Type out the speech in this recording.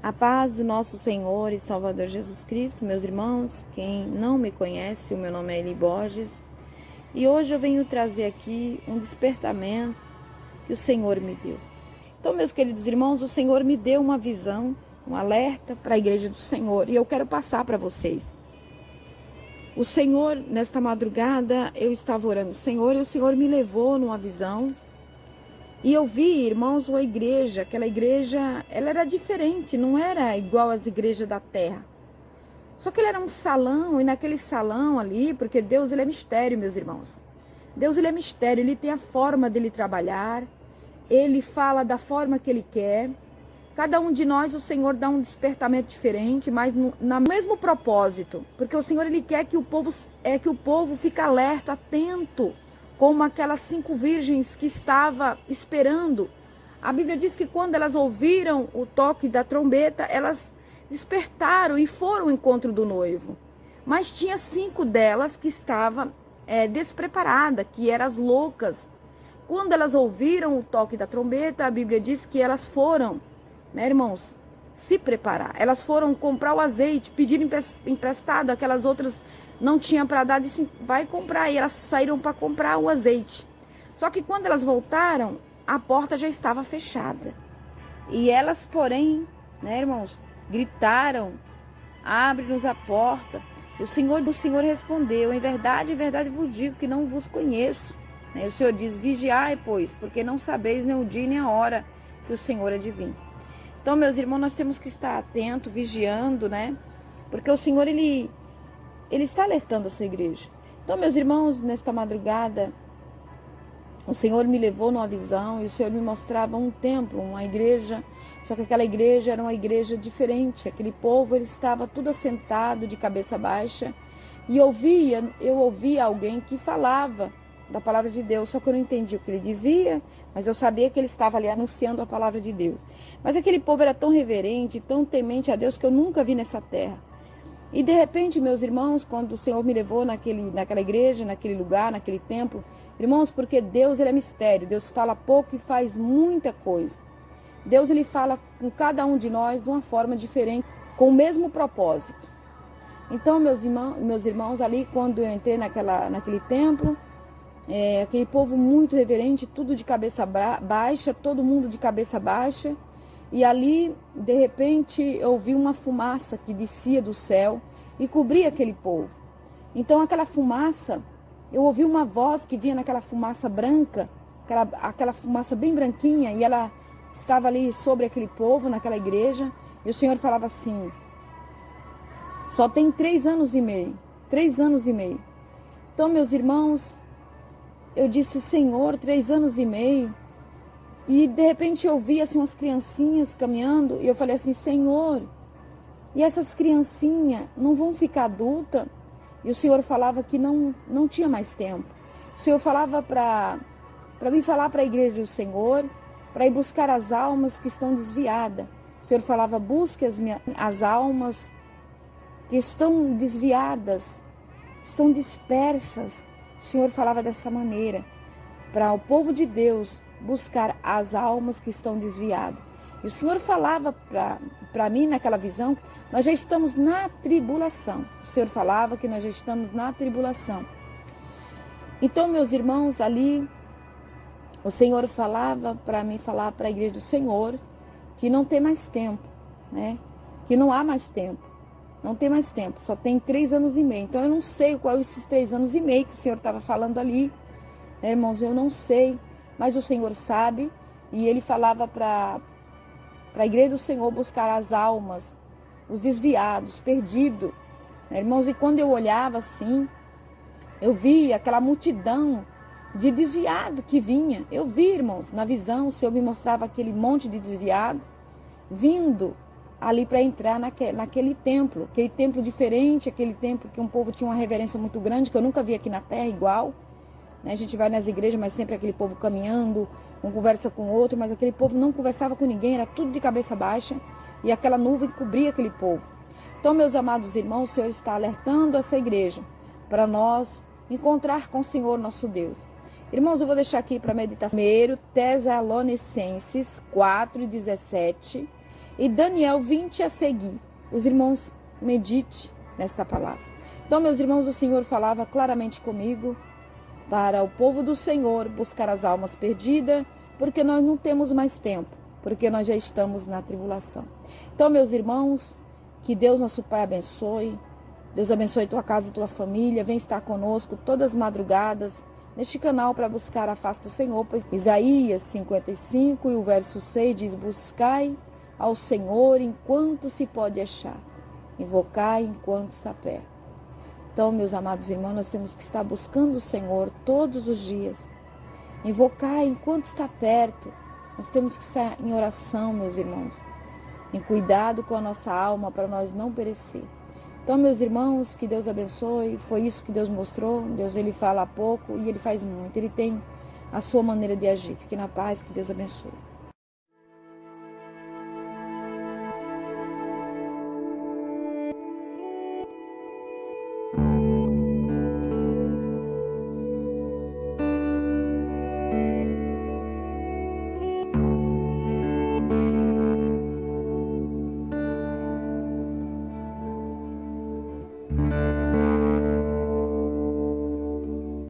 A paz do nosso Senhor e Salvador Jesus Cristo, meus irmãos. Quem não me conhece, o meu nome é Eli Borges. E hoje eu venho trazer aqui um despertamento que o Senhor me deu. Então, meus queridos irmãos, o Senhor me deu uma visão, um alerta para a igreja do Senhor. E eu quero passar para vocês. O Senhor, nesta madrugada, eu estava orando o Senhor e o Senhor me levou numa visão. E eu vi, irmãos, uma igreja, aquela igreja, ela era diferente, não era igual às igrejas da terra. Só que ele era um salão, e naquele salão ali, porque Deus, ele é mistério, meus irmãos. Deus, ele é mistério, ele tem a forma dele trabalhar, ele fala da forma que ele quer. Cada um de nós, o Senhor dá um despertamento diferente, mas no mesmo propósito. Porque o Senhor, ele quer que o povo fique alerta, atento, como aquelas 5 virgens que estava esperando. A Bíblia diz que quando elas ouviram o toque da trombeta, elas despertaram e foram ao encontro do noivo. Mas tinha 5 delas que estavam despreparadas, que eram as loucas. Quando elas ouviram o toque da trombeta, a Bíblia diz que elas foram, né, irmãos, se preparar. Elas foram comprar o azeite, pedir emprestado, aquelas outras não tinha para dar, disse, vai comprar. E elas saíram para comprar o azeite. Só que quando elas voltaram, a porta já estava fechada. E elas, porém, né, irmãos, gritaram, abre-nos a porta. E o Senhor respondeu, em verdade vos digo que não vos conheço. O Senhor diz, vigiai, pois, porque não sabeis nem o dia nem a hora que o Senhor há de vir. Então, meus irmãos, nós temos que estar atentos, vigiando, né? Porque o Senhor, Ele está alertando a sua igreja. Então, meus irmãos, nesta madrugada, o Senhor me levou numa visão e o Senhor me mostrava um templo, uma igreja, só que aquela igreja era uma igreja diferente. Aquele povo, ele estava tudo assentado, de cabeça baixa, e eu ouvia alguém que falava da palavra de Deus, só que eu não entendi o que ele dizia, mas eu sabia que ele estava ali anunciando a palavra de Deus. Mas aquele povo era tão reverente, tão temente a Deus, que eu nunca vi nessa terra. E de repente, meus irmãos, quando o Senhor me levou naquela igreja, naquele lugar, naquele templo, irmãos, porque Deus, ele é mistério, Deus fala pouco e faz muita coisa. Deus, ele fala com cada um de nós de uma forma diferente, com o mesmo propósito. Então, meus irmãos, ali quando eu entrei naquele templo, aquele povo muito reverente, tudo de cabeça baixa, todo mundo de cabeça baixa. E ali, de repente, eu vi uma fumaça que descia do céu e cobria aquele povo. Então, aquela fumaça, eu ouvi uma voz que vinha naquela fumaça branca, aquela fumaça bem branquinha, e ela estava ali sobre aquele povo, naquela igreja. E o Senhor falava assim, só tem 3 anos e meio, 3 anos e meio. Então, meus irmãos, eu disse, Senhor, 3 anos e meio. E de repente eu vi assim umas criancinhas caminhando e eu falei assim, Senhor, e essas criancinhas não vão ficar adultas? E o Senhor falava que não tinha mais tempo. O Senhor falava para mim falar para a igreja do Senhor, para ir buscar as almas que estão desviadas. O Senhor falava, busque as almas que estão desviadas, estão dispersas. O Senhor falava dessa maneira, para o povo de Deus buscar as almas que estão desviadas. E o Senhor falava para mim naquela visão, nós já estamos na tribulação. O Senhor falava que nós já estamos na tribulação. Então, meus irmãos, ali, o Senhor falava para mim, falar para a igreja do Senhor, que não tem mais tempo, né? Que não há mais tempo. Não tem mais tempo, só tem 3 anos e meio. Então, eu não sei qual esses 3 anos e meio que o Senhor estava falando ali. Né, irmãos, eu não sei. Mas o Senhor sabe, e ele falava para a igreja do Senhor buscar as almas, os desviados, perdidos. Né, irmãos, e quando eu olhava assim, eu via aquela multidão de desviado que vinha. Eu vi, irmãos, na visão, o Senhor me mostrava aquele monte de desviado vindo ali para entrar naquele templo diferente, aquele templo que um povo tinha uma reverência muito grande, que eu nunca vi aqui na terra igual. A gente vai nas igrejas, mas sempre aquele povo caminhando, um conversa com o outro, mas aquele povo não conversava com ninguém, era tudo de cabeça baixa, e aquela nuvem cobria aquele povo. Então, meus amados irmãos, o Senhor está alertando essa igreja para nós encontrar com o Senhor nosso Deus. Irmãos, eu vou deixar aqui para meditação. 1 Tessalonicenses 4:17. e Daniel 20 a seguir. Os irmãos, medite nesta palavra. Então, meus irmãos, o Senhor falava claramente comigo para o povo do Senhor buscar as almas perdidas, porque nós não temos mais tempo, porque nós já estamos na tribulação. Então, meus irmãos, que Deus nosso Pai abençoe. Deus abençoe tua casa e tua família. Vem estar conosco todas as madrugadas neste canal para buscar a face do Senhor. Pois Isaías 55 e o verso 6 diz: buscai ao Senhor enquanto se pode achar, invocai enquanto está perto. Então, meus amados irmãos, nós temos que estar buscando o Senhor todos os dias. Invocar enquanto está perto. Nós temos que estar em oração, meus irmãos, em cuidado com a nossa alma para nós não perecer. Então, meus irmãos, que Deus abençoe. Foi isso que Deus mostrou. Deus, Ele fala pouco e Ele faz muito. Ele tem a sua maneira de agir. Fique na paz, que Deus abençoe.